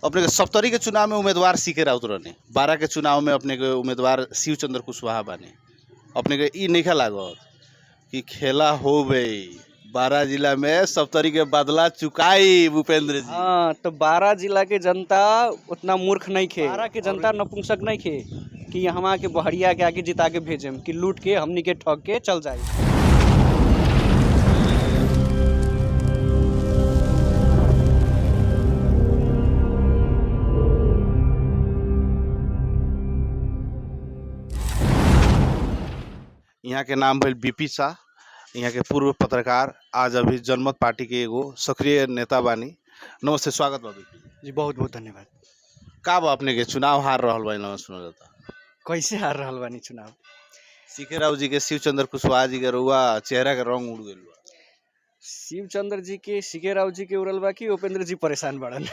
अपने के सप्तरी के चुनाव में उम्मीदवार सीके राउत रहने, 12 के चुनाव में अपने के उम्मीदवार शिव चंद्र कुशवाहा बानी। अपने के ई नहीं लागत कि खेला हो गई 12 जिला में सप्तरी के बदला चुकाई भूपेंद्र जी। हाँ, तो 12 जिला के जनता उतना मूर्ख नहीं खे, 12 के जनता नपुंसक नहीं खे कि यहाँ के बहरिया के आगे जिता के भेजेम कि लूट के हमनी के ठग के चल जाए। यहाँ के नाम भइल बीपी शाह, यहाँ के पूर्व पत्रकार, आज अभी जनमत पार्टी के एगो सक्रिय नेता बानी। नमस्ते, स्वागत बा बीपी जी, बहुत बहुत धन्यवाद। का बा अपने के चुनाव हार रहल बा ना सुनल जाता? कैसे हार रहल बानी चुनाव? सीके राव जी के शिव चंद्र कुशवाहा जी के रुआ चेहरा के रंग उड़ गइल बा। शिव चंद्र जी के सीके राव जी के उड़ल बा कि उपेंद्र जी परेशान बड़न।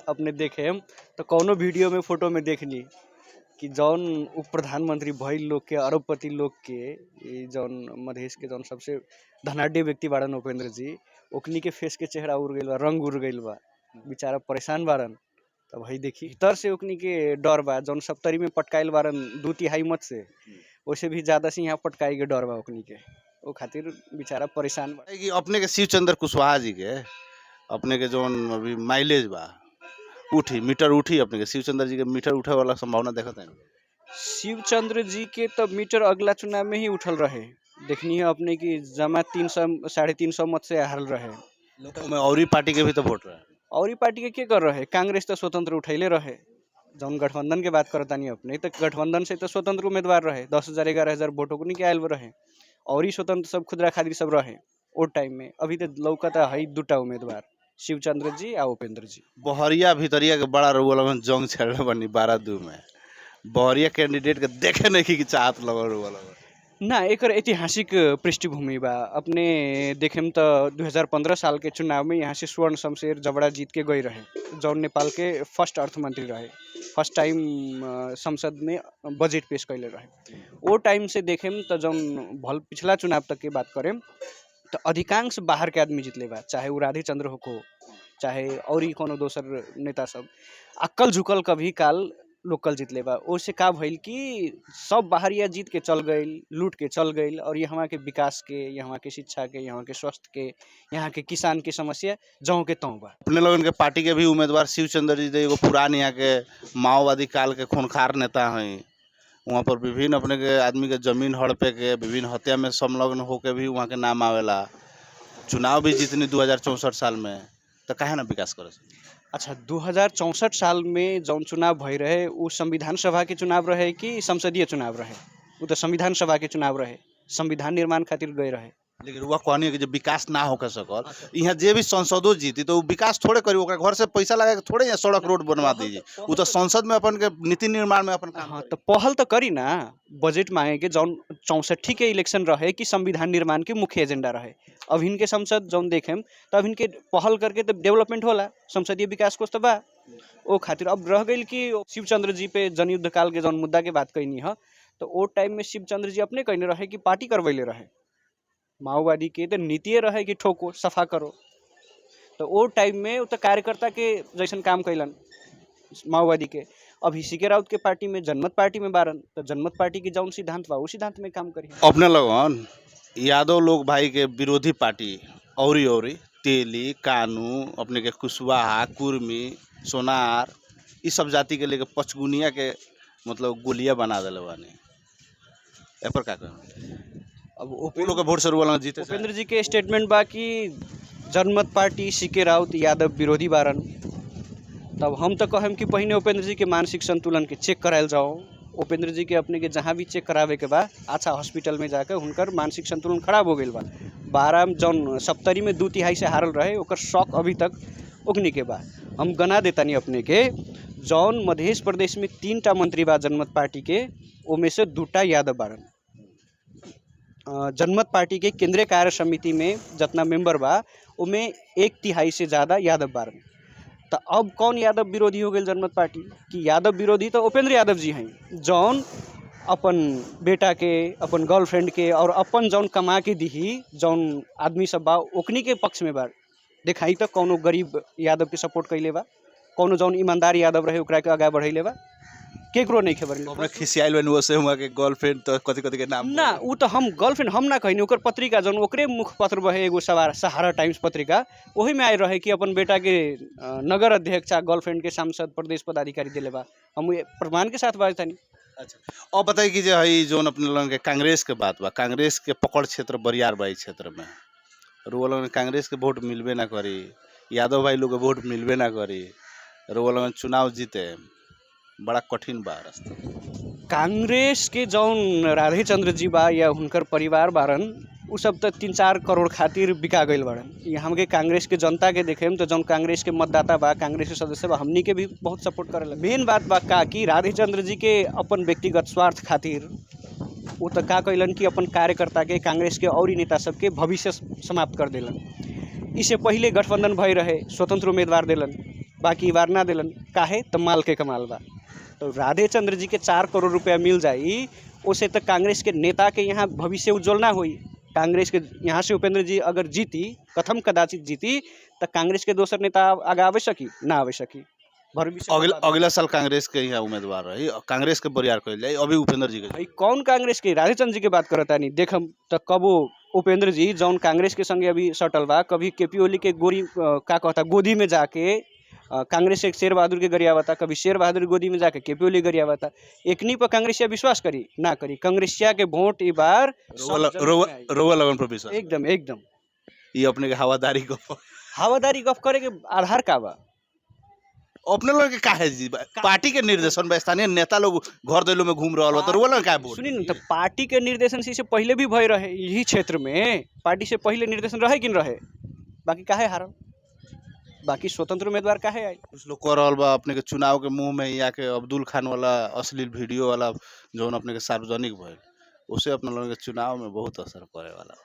अपने देखे तो कौनो वीडियो में फोटो में देखनी कि जौन उप प्रधानमंत्री भइल लोग के, अरबपति लोग के, जौन मधेश के जौन सबसे धनाढ्य व्यक्ति बाड़न उपेंद्र जी, ओकनी के फेस के चेहरा उड़ गइल बा, रंग उड़ गइल बा, बेचारा परेशान बाड़न। तब भाई देखी भीतर से ओकनी के डर बा, जौन सप्तरी में पटकाइल बाड़न 2/3 मत से, वैसे भी ज्यादा से यहाँ पटकाई के डर बा ओकनी के, वो खातिर बेचारा परेशान बा। कि अपने के शिव चंद्र कुशवाहा जी के अपने के जौन अभी माइलेज बा उठी, मीटर उठी, अपने के शिव चंद्र जी के मीटर उठे वाला संभावना देखत है? शिव चंद्र जी के तो मीटर अगला चुनाव में ही उठल रहे, देखनी है अपने की जमा 300 350 मत से हारल रहे। में और पार्टी के भी तो वोट रहे, और पार्टी के कर रहे, कांग्रेस तो स्वतंत्र उठैले रहे। जौन गठबंधन के बात करतानी अपने, तो गठबंधन से तो स्वतंत्र उम्मीदवार रहे, 10,000 11,000 वोटों को नहीं आयल रहे, और ही स्वतंत्र सब खुदरा खातिर सब रहे वो टाइम में। अभी तो लौकता है 2टा उम्मीदवार, शिव चंद्र जी और उपेंद्र जी। बहरिया भितरिया के बड़ा रुआ जंग छेड़े बनी 12-2 में, बहरिया कैंडिडेट के देखे नहीं कि चाहत लगल रुआ ना, एक ऐतिहासिक पृष्ठभूमि बा। अपने देखेम तो 2015 साल के चुनाव में यहाँ से स्वर्ण शमशेर जबड़ा जीत के गई रहे, जौन नेपाल के फर्स्ट अर्थमंत्री रहे, फर्स्ट टाइम संसद में बजट पेश कैले रहे। वो टाइम से देखेम तो जौन भल पिछला चुनाव तक की बात करें तो अधिकांश बाहर के आदमी जीतले बा, चाहे वो राधे चंद्र हो, चाहे और ही कोनो दोसर नेता सब। अक्कल झुकल कभी काल लोकल जीतले बा। ओसे का भइल कि सब बाहरिया जीत के चल गइल, लूट के चल गइल, और यहाँ के विकास के, यहाँ के शिक्षा के, यहाँ के स्वास्थ्य के, यहाँ के किसान की समस्या जौं के तौं बा। अपने लोगन के पार्टी के भी उम्मीदवार शिव चंद्र जी एगो पुरान यहाँ के माओवादी काल के खूंखार नेता हैं, वहाँ पर विभिन्न अपने के आदमी के जमीन हड़पे के, विभिन्न हत्या में संलग्न होके भी वहाँ के नाम आवेला। चुनाव भी जीतनी 2064 साल में, तो काहे ना विकास करे? अच्छा, 2064 साल में जौन चुनाव भई रहे वो संविधान सभा के चुनाव रहे कि संसदीय चुनाव रहे? वो तो संविधान सभा के चुनाव रहे, संविधान निर्माण खातिर गए रहे। लेकिन वह कहनी कि जब विकास ना होकर सकल, यहाँ जे भी संसदों जीती तो विकास थोड़े करी, ओकरा घर से पैसा लगा के थोड़े यहाँ सड़क रोड बनवा दीजिए, वो तो संसद में अपन के नीति निर्माण में अपन काम। हाँ, तो पहल तो करी ना, बजट मांगे के जौन 64 के इलेक्शन रहे कि संविधान निर्माण के मुख्य एजेंडा रहे। अब इनके संसद जौन देखेम तो अब इनके पहल करके तो डेवलपमेंट होला, संसदीय विकास कोष तो बा। वो खातिर अब रह गई कि शिव चंद्र जी पे जनयुद्ध काल के जौन मुद्दा के बात कहनी है, तो वो टाइम में शिव चंद्र जी अपने कहने रहे कि पार्टी करवैले रहे, माओवादी के तो नीति रहे कि ठोको सफा करो, तो वो टाइम में तो कार्यकर्ता के जैसन काम कैलन माओवादी के। अभी सीके राउत के पार्टी में, जनमत पार्टी में बारन, तो जनमत पार्टी की जौन सिद्धांत बा उस सिद्धांत में काम करी। अपने लगन यादव लोग भाई के विरोधी पार्टी औरी तेली, कानू, अपने के कुशवाहा, कुर्मी, सोनार, इस सब जाति के लेके पचगुनिया के मतलब गोलियां बना दिले बानी, ए पर का कहें? अब लोग के वोट से रुआ जीते। उपेंद्र जी के स्टेटमेंट बा कि जनमत पार्टी सीके राउत यादव विरोधी बारन। तब हम तो कहें कि पहले उपेंद्र जी के मानसिक संतुलन के चेक करायल जाओ। उपेंद्र जी के अपने के जहाँ भी चेक करावे के बा, अच्छा हॉस्पिटल में जाकर उनकर मानसिक संतुलन खराब हो गई बा। 12 जौन सप्तरी में 2/3 से हारल रहे, ओकर शौक अभी तक उगने के बा। हम गना देतानी अपने के, जौन मध्य प्रदेश में 3टा मंत्री बा जनमत पार्टी के, ओमे से 2टा यादव बारन। जनमत पार्टी के केंद्रीय कार्य समिति में जितना मेंबर बा उनमें 1/3 से ज़्यादा यादव बारन। तो अब कौन यादव विरोधी हो गए जनमत पार्टी कि यादव विरोधी तो उपेंद्र यादव जी हैं, जौन अपन बेटा के, अपन गर्लफ्रेंड के और अपन जौन कमा के दी जौन आदमी सब बा ओकनी के पक्ष में बा। दिखाई तो कौनो गरीब यादव के सपोर्ट कैले बा? कौनो जौन ईमानदार यादव रहे ओकरा के आगे बढ़ैले बा, केकरो नहीं खबर अपने खिसियाइल बनी वैसे हुआ के गर्लफ्रेंड तो कथी कथी के नाम ना। ऊ तो हम गर्लफ्रेंड हम ना कहिनी, ओकर पत्रिका जौन ओकरे मुखपत्र बहे एगो सहारा टाइम्स पत्रिका, वही में आए रहे कि अपन बेटा के नगर अध्यक्ष आ गर्लफ्रेंड के सांसद प्रदेश पदाधिकारी दिले बा। हम ये प्रमाण के साथ बात तानी। अच्छा, और बताइए कि जो है जोन अपने लोगन के कांग्रेस के बात बा, कांग्रेस के पकड़ क्षेत्र बरियार बा क्षेत्र में, रुआ लोगन कांग्रेस के वोट मिलबे ना करी, यादव भाई लोग के वोट मिलबे ना करी, रुआ लोगन चुनाव जीते बड़ा कठिन बा रास्ता। कांग्रेस के जौन राधे चंद्र जी बा या हुनकर परिवार बारन, उ सब तो 3-4 करोड़ खातिर बिका गईल बाड़न। ये हमके कांग्रेस के जनता के देखेम तो जौन कांग्रेस के मतदाता बा, कांग्रेस के सदस्य बा, हमनी के भी बहुत सपोर्ट करेला। मेन बात बा का कि राधे चंद्र जी के अपन व्यक्तिगत स्वार्थ खातिर वो तो का कैलन कि अपन कार्यकर्ता के, कांग्रेस के और नेता सबके भविष्य समाप्त कर देलन। इससे पहले गठबंधन भई रहे, स्वतंत्र उम्मीदवार देलन, बाकी बार ना देलन। काहे तो माल के कमाल बा। तो राधे चंद्र जी के 4 करोड़ रुपया मिल जाई, उसे तो कांग्रेस के नेता के यहाँ भविष्य उज्जवल ना हुई। कांग्रेस के यहाँ से उपेंद्र जी अगर जीती, कथम कदाचित जीती, तो कांग्रेस के दोसर नेता आगे आवे सकी ना आवे सकी। अगला साल कांग्रेस के यहाँ उम्मीदवार रही, कांग्रेस के बरियार कइल जाई, अभी उपेंद्र जी के भाई कौन कांग्रेस के? राधे चंद्र जी के बात करता नहीं। देखम तो कबो उपेंद्र जी जौन कांग्रेस के संगे अभी सटल बा, कभी केपी ओली के का कहता गोदी में जाके कांग्रेस एक शेर बहादुर के गरियावता, कभी शेर बहादुर गोदी में जाके केपी ओली गरियावता। एकनी पर कांग्रेसिया विश्वास करी ना करी, कांग्रेसिया के वोट ई बार रोवा लगन पर विश्वास एकदम एकदम। ये अपने के हवादारी गफ करे के आधार का बा? अपने लोग के काहे जी पार्टी के निर्देशन में स्थानीय नेता लोग घर दैलो में घूम रहल बा, तो रोवा लोग काहे बोल? सुनी न, तो पार्टी के निर्देशन से पहले भी भय रहे यही क्षेत्र में, पार्टी से पहले निर्देशन रहे कि न रहे, बाकी काहे हारल, बाकी स्वतंत्र उम्मीदवार काहे आई? कुछ लोग कर रहल बा अपने के चुनाव के मुंह में या के अब्दुल खान वाला अश्लील वीडियो वाला जौन अपने के सार्वजनिक भइल, उसे अपने लोगन के चुनाव में बहुत असर करे वाला बा।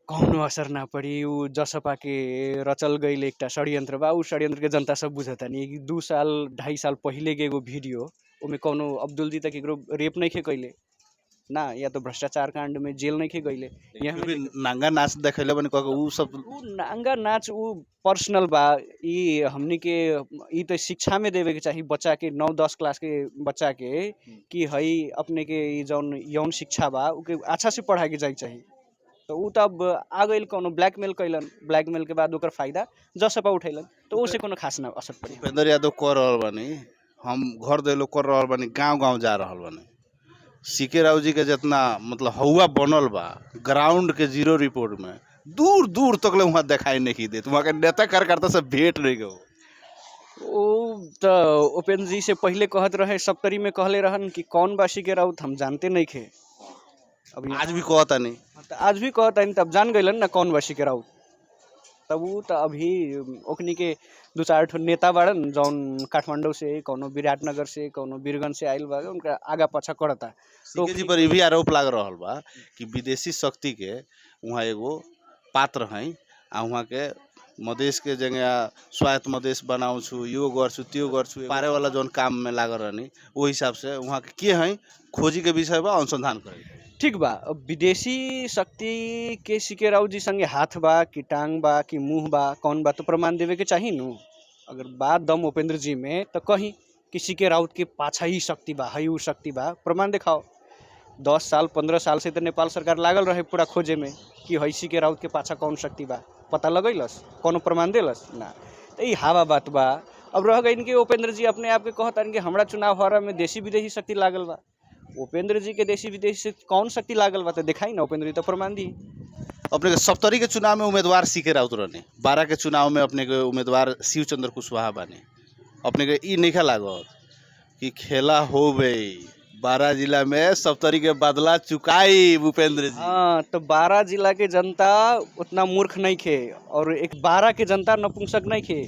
कौनो असर ना पड़ी। उ जसपा के रचल गईल एक षड्यंत्र बा, उ षड्यंत्र के जनता सब बुझता नहीं। 2 साल 2.5 साल पहले के एगो वीडियो, उमें कौनो अब्दुल जी तक एकरो रेप नहीं खे कैले ना, या तो भ्रष्टाचार कांड में जेल नहीं खे गईले। नांगा नाच देखैले बने कह उ सब उ नांगा नाच उ पर्सनल बा। ई हमनी के ई तो शिक्षा में देवे के चाहिए बच्चा के, 9-10 क्लास के बच्चा के, कि हई अपने के ई जौन यौन शिक्षा बा उके अच्छा से पढ़ाए के जाए चाहिए। तो उ तब आ गईल कौनो ब्लैकमेल कैलन, ब्लैकमेल के बाद ओकर फायदा जसपा उठैलन, तो उसे कोनो खास ना असर पड़ी। उपेंद्र यादव कर रहल बानी, हम घर दैलो कर रहल बानी, गांव-गांव जा रहल बानी। सीके राव जी के जितना मतलब हवा बनल बा ग्राउंड के 0 रिपोर्ट में, दूर दूर तक ले वहाँ दिखाई नहीं देत, वहाँ के नेता कार्यकर्ता से भेंट नहीं गो। ओ तो उपेंद्र जी से पहले कहत रहे, सप्तरी में कहले रहन कि कौन बा सीके राउत हम जानते नहीं खे। अभी आज भी कहता नहीं, आज भी कहता नहीं, तब जान गइलन ना कौन बा सीके राउत। तब उ तो अभी ओकनी के 2-4 ठो नेता बाड़न जौन काठमांडू से, कौनो विराटनगर से, कौनो बीरगंज से आइल बा, उनका आगा पछा करता। तो जी पर भी आरोप लाग रहल बा कि विदेशी शक्ति के वहाँ एगो पात्र हैं, आ वहाँ के मधेश के जगह स्वायत्त मधेश बनाऊ छु, यो गर्छु त्यो गर्छु, पारे वाला जौन काम में लागल रहनी, वो हिसाब से वहाँ के हैं खोजी के विषय बा, अनुसंधान करे। ठीक बा। अब विदेशी शक्ति के सीके राउत जी संगे हाथ बा कि टांग बा कि मुंह बा, कौन बा तो प्रमाण देवे के चाहिए नु। अगर बात दम उपेंद्र जी में तो कहीं कि सीके राउत के पाछा ही शक्ति बा, हई उ शक्ति बा, प्रमाण दिखाओ। 10 साल 15 साल से तो नेपाल सरकार लागल रहे पूरा खोजे में कि हई सीके राउत के पाछा कौन शक्ति बा, पता लगैलस, कोनो प्रमाण देलस ना। तो ये हवा बात बा। अब रह गई कि उपेंद्र जी अपने आप के कहतन कि हमरा चुनाव हरा में देशी विदेशी शक्ति लागल बा। उपेंद्र जी के देशी विदेशी से कौन शक्ति लागल बा तो दिखाई ना, उपेंद्र जी तो प्रमाण दी। अपने के 70 के चुनाव में उम्मीदवार सीके राउत रहने, 12 के चुनाव में अपने के उम्मीदवार शिव चंद्र कुशवाहा बानी। अपने के ई नहीं लागत कि खेला हो गई 12 जिला में 70 के बदला चुकाई उपेंद्र जी? हाँ, तो 12 जिला के जनता उतना मूर्ख नहीं खे, और एक 12 के जनता नपुंसक नहीं खे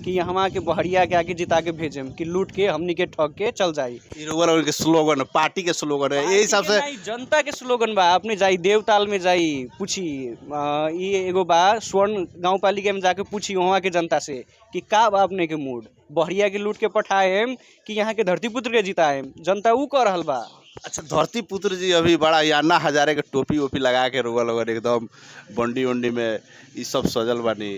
कि हमारा के बहरिया के आके जिता के भेजेम कि लूट के हमनी के ठग के चल जाई। के स्लोगन, पार्टी के स्लोगन है, यही हिसाब से जनता के स्लोगन बा। अपने जाई देवताल में जाई पूछी, ये एगो बा स्वर्ण गाँव पालिका में जाके पूछी वहाँ के जनता से कि का बा अपने के मूड, बहरिया के लूट के पठाएम कि यहाँ के धरती पुत्र के जिताएम, जनता ऊ कर रहल बा। अच्छा, धरती पुत्र जी अभी बड़ा अन्ना हजारे के टोपी वोपी लगा के रोगा लगन एकदम बंडी वंडी में ये सब सजल बानी,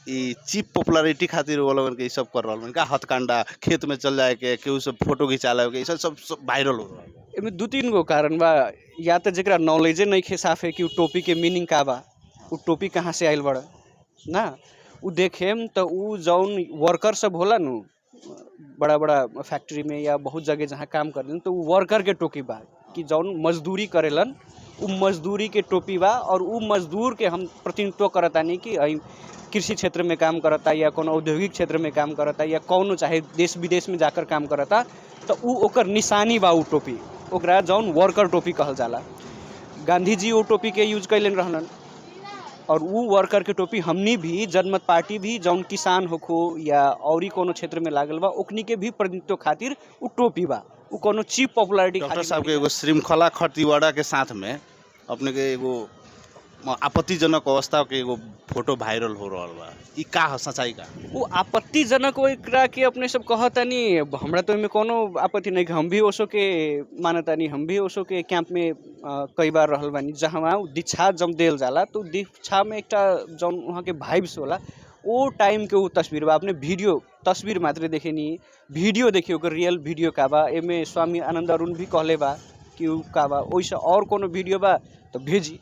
ई चीप पॉपुलैरिटी खातिर वो लोगन के ई सब कर रहल बन का हथकंडा खेत में चल जाए के केहू से फोटो खिंचा ले के ई सब वायरल हो रहल बा। एमे 2-3 गो कारण बा। या तो जेकरा नॉलेजे नइखे साफे कि उ टोपी के मीनिंग का बा, उ टोपी कहाँ से आइल बड़ा ना। उ देखेम तो उ जौन वर्कर सब होला नु बड़ा बड़ा फैक्ट्री में या बहुत जगह जहाँ काम करेलन तो उ वर्कर के टोपी बा कि जौन मजदूरी करेलन उ मजदूरी के टोपी बा। और उ मजदूर के हम प्रतिनिधित्व करतानी कि कृषि क्षेत्र में काम करता या कोनो औद्योगिक क्षेत्र में काम करता या कौनो चाहे देश विदेश में जाकर काम करता तो उ ओकर निशानी बा उ टोपी, ओकरा जौन वर्कर टोपी कहल जाला। गांधी जी वो टोपी के यूज कैलन रहलन और उ वर्कर के टोपी हमनी भी जनमत पार्टी भी जौन किसान होखो या औरी कोनो क्षेत्र में लागल बा ओकनी के भी प्रतिनिधित्व खातिर उ टोपी बा। उ कोनो चीप पॉपुलैरिटी डॉक्टर साहब के एगो श्रृंखला खतिवड़ा के साथ में अपने के एगो आपत्तिजनक अवस्था के एगो फोटो वायरल हो रहल बा, ई का ह सच्चाई का? वो आपत्तिजनक एकरा के अपने सब कहतानी, हमरा तो एमे कोनो आपत्ति नहीं। हम भी ओसो के मानतानी, हम भी ओसो के कैंप में कई बार रहल बानी जहाँ दीक्षा जब देल जाला तो दीक्षा में एकटा जौन वहाँ के वाइब्स होला वो टाइम के वो तस्वीर बा। अपने वीडियो तस्वीर मात्र देखे नहीं, वीडियो देखिए ओकर रियल वीडियो का बा। एमे स्वामी आनंद अरुण भी कहले बा कि उ का बा। ओइसे और कोनो वीडियो बा तो भेजी।